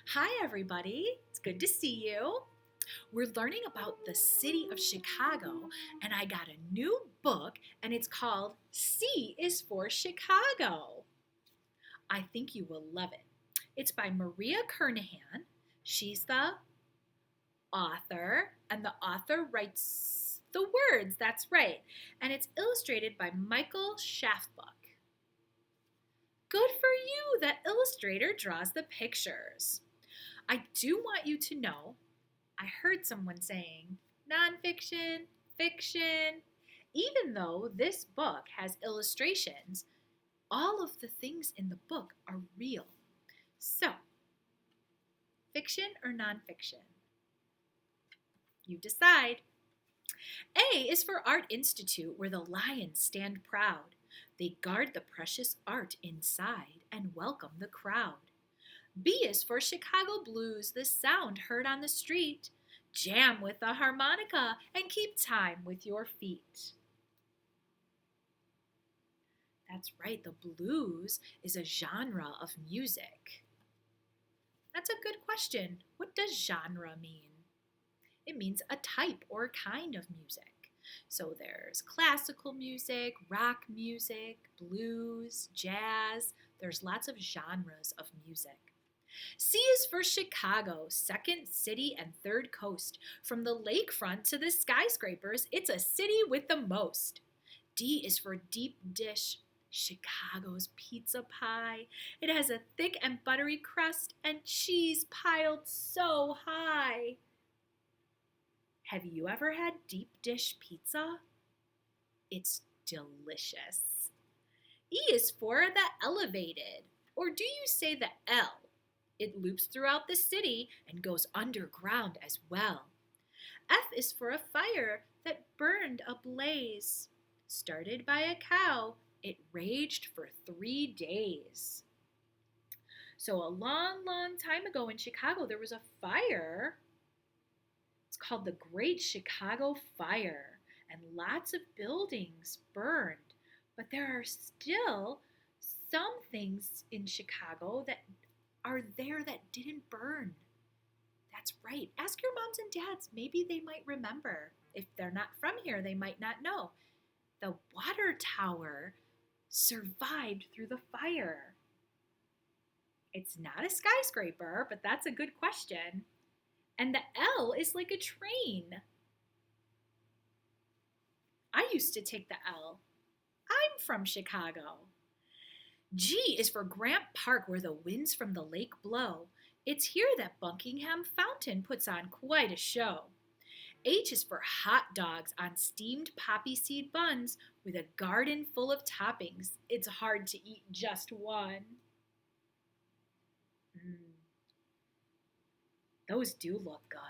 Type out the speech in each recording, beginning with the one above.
Hi, everybody. It's good to see you. We're learning about the city of Chicago, and I got a new book, and it's called C is for Chicago. I think you will love it. It's by Maria Kernahan. She's the author, and the author writes the words. That's right. And it's illustrated by Michael Schaffbuck. Good for you. That illustrator draws the pictures. I do want you to know I heard someone saying nonfiction, fiction. Even though this book has illustrations, all of the things in the book are real. So, fiction or nonfiction? You decide. A is for Art Institute, where the lions stand proud. They guard the precious art inside and welcome the crowd. B is for Chicago Blues, the sound heard on the street. Jam with the harmonica and keep time with your feet. That's right, the blues is a genre of music. That's a good question. What does genre mean? It means a type or kind of music. So there's classical music, rock music, blues, jazz. There's lots of genres of music. C is for Chicago, second city and third coast. From the lakefront to the skyscrapers, it's a city with the most. D is for deep dish, Chicago's pizza pie. It has a thick and buttery crust and cheese piled so high. Have you ever had deep dish pizza? It's delicious. E is for the elevated, or do you say the L? It loops throughout the city and goes underground as well. F is for a fire that burned ablaze. Started by a cow, it raged for 3 days. So a long, long time ago in Chicago, there was a fire. It's called the Great Chicago Fire, and lots of buildings burned. But there are still some things in Chicago that are there that didn't burn. That's right. Ask your moms and dads. Maybe they might remember. If they're not from here, they might not know. The water tower survived through the fire. It's not a skyscraper, but that's a good question. And the L is like a train. I used to take the L. I'm from Chicago. G is for Grant Park, where the winds from the lake blow. It's here that Buckingham Fountain puts on quite a show. H is for hot dogs on steamed poppy seed buns with a garden full of toppings. It's hard to eat just one. Those do look good.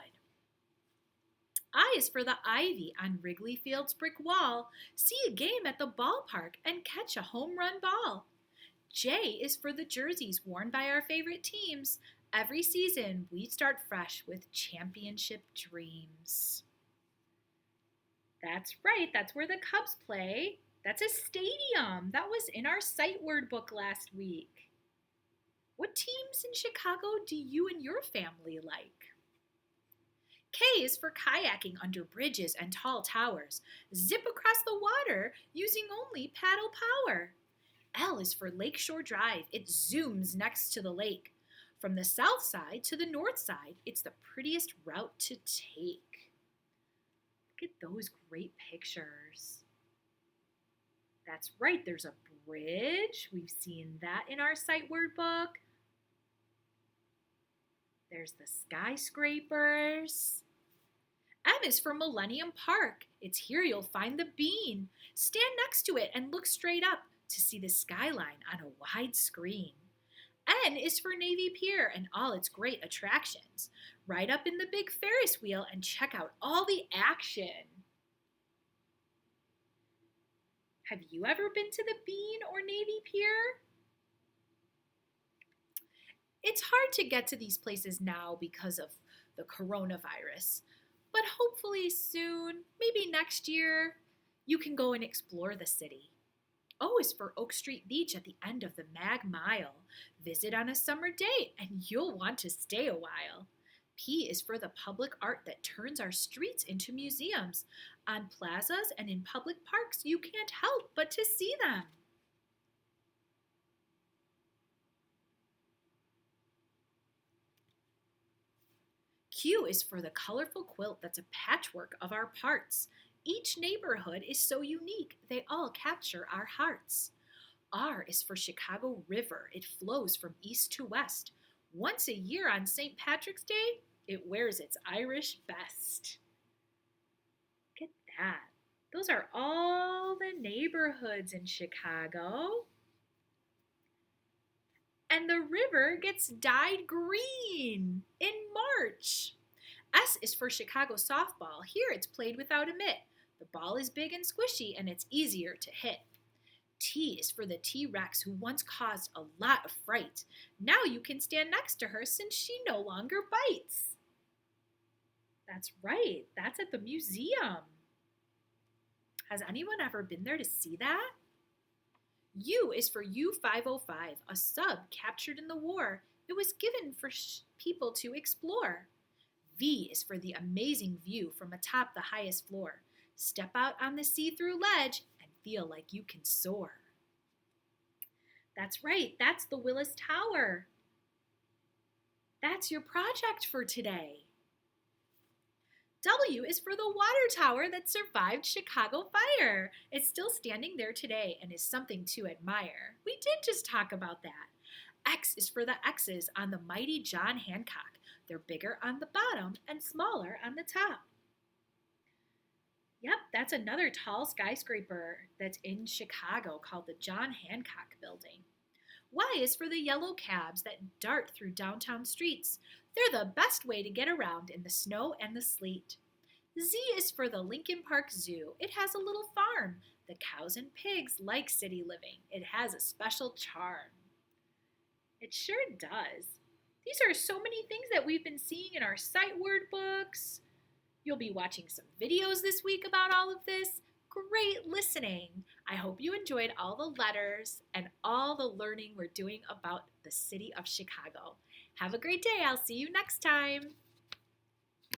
I is for the ivy on Wrigley Field's brick wall. See a game at the ballpark and catch a home run ball. J is for the jerseys worn by our favorite teams. Every season, we start fresh with championship dreams. That's right, that's where the Cubs play. That's a stadium. That was in our sight word book last week. What teams in Chicago do you and your family like? K is for kayaking under bridges and tall towers. Zip across the water using only paddle power. L is for Lakeshore Drive. It zooms next to the lake. From the south side to the north side, it's the prettiest route to take. Look at those great pictures. That's right, there's a bridge. We've seen that in our sight word book. There's the skyscrapers. M is for Millennium Park. It's here you'll find the bean. Stand next to it and look straight up to see the skyline on a wide screen. N is for Navy Pier and all its great attractions. Ride up in the big Ferris wheel and check out all the action. Have you ever been to the Bean or Navy Pier? It's hard to get to these places now because of the coronavirus, but hopefully soon, maybe next year, you can go and explore the city. O is for Oak Street Beach at the end of the Mag Mile. Visit on a summer day and you'll want to stay a while. P is for the public art that turns our streets into museums. On plazas and in public parks, you can't help but to see them. Q is for the colorful quilt that's a patchwork of our parts. Each neighborhood is so unique, they all capture our hearts. R is for Chicago River. It flows from east to west. Once a year on St. Patrick's Day, it wears its Irish best. Look at that. Those are all the neighborhoods in Chicago. And the river gets dyed green in March. S is for Chicago softball. Here it's played without a mitt. The ball is big and squishy and it's easier to hit. T is for the T-Rex who once caused a lot of fright. Now you can stand next to her since she no longer bites. That's right, that's at the museum. Has anyone ever been there to see that? U is for U-505, a sub captured in the war. It was given for people to explore. V is for the amazing view from atop the highest floor. Step out on the see-through ledge and feel like you can soar. That's right, that's the Willis Tower. That's your project for today. W is for the water tower that survived Chicago fire. It's still standing there today and is something to admire. We did just talk about that. X is for the X's on the mighty John Hancock. They're bigger on the bottom and smaller on the top. Yep, that's another tall skyscraper that's in Chicago called the John Hancock Building. Y is for the yellow cabs that dart through downtown streets. They're the best way to get around in the snow and the sleet. Z is for the Lincoln Park Zoo. It has a little farm. The cows and pigs like city living. It has a special charm. It sure does. These are so many things that we've been seeing in our sight word books. You'll be watching some videos this week about all of this. Great listening. I hope you enjoyed all the letters and all the learning we're doing about the city of Chicago. Have a great day. I'll see you next time.